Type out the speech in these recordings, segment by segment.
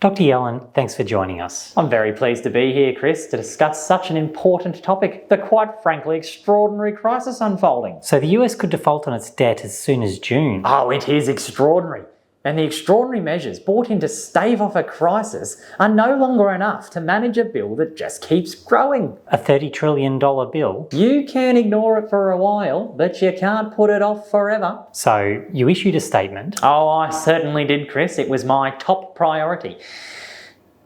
Dr. Yellen, thanks for joining us. I'm very pleased to be here, Chris, to discuss such an important topic, the quite frankly extraordinary crisis unfolding. So the US could default on its debt as soon as June. Oh, it is extraordinary. And the extraordinary measures brought in to stave off a crisis are no longer enough to manage a bill that just keeps growing. A $30 trillion bill. You can ignore it for a while, but you can't put it off forever. So you issued a statement. Oh, I certainly did, Chris. It was my top priority.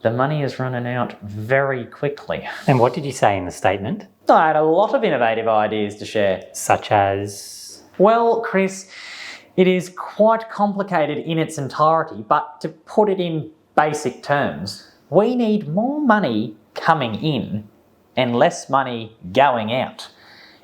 The money is running out very quickly. And what did you say in the statement? I had a lot of innovative ideas to share. Such as? Well, Chris, it is quite complicated in its entirety, but to put it in basic terms, we need more money coming in and less money going out.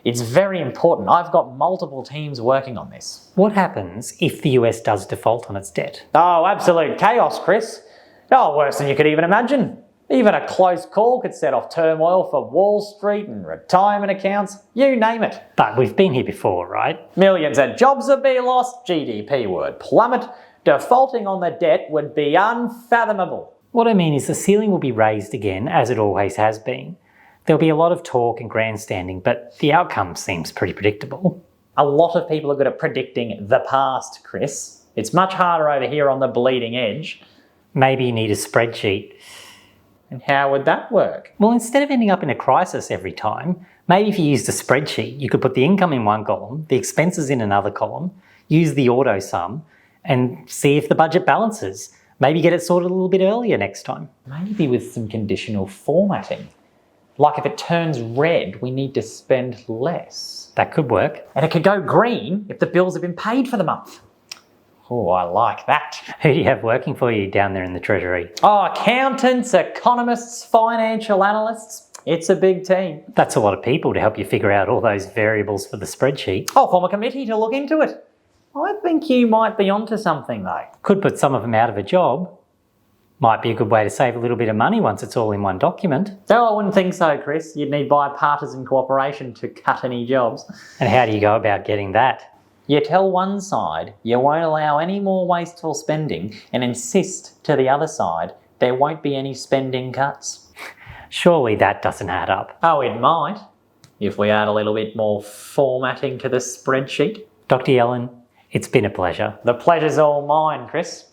It's very important. I've got multiple teams working on this. What happens if the US does default on its debt? Oh, absolute chaos, Chris. Oh, worse than you could even imagine. Even a close call could set off turmoil for Wall Street and retirement accounts, you name it. But we've been here before, right? Millions of jobs would be lost, GDP would plummet, defaulting on the debt would be unfathomable. What I mean is the ceiling will be raised again, as it always has been. There'll be a lot of talk and grandstanding, but the outcome seems pretty predictable. A lot of people are good at predicting the past, Chris. It's much harder over here on the bleeding edge. Maybe you need a spreadsheet. And how would that work? Well, instead of ending up in a crisis every time, maybe if you used a spreadsheet, you could put the income in one column, the expenses in another column, use the auto sum, and see if the budget balances. Maybe get it sorted a little bit earlier next time. Maybe with some conditional formatting. Like if it turns red, we need to spend less. That could work. And it could go green if the bills have been paid for the month. Oh, I like that. Who do you have working for you down there in the Treasury? Oh, accountants, economists, financial analysts. It's a big team. That's a lot of people to help you figure out all those variables for the spreadsheet. I'll form a committee to look into it. I think you might be onto something though. Could put some of them out of a job. Might be a good way to save a little bit of money once it's all in one document. No, I wouldn't think so, Chris. You'd need bipartisan cooperation to cut any jobs. And how do you go about getting that? You tell one side you won't allow any more wasteful spending and insist to the other side there won't be any spending cuts. Surely that doesn't add up. Oh, it might, if we add a little bit more formatting to the spreadsheet. Dr. Yellen, it's been a pleasure. The pleasure's all mine, Chris.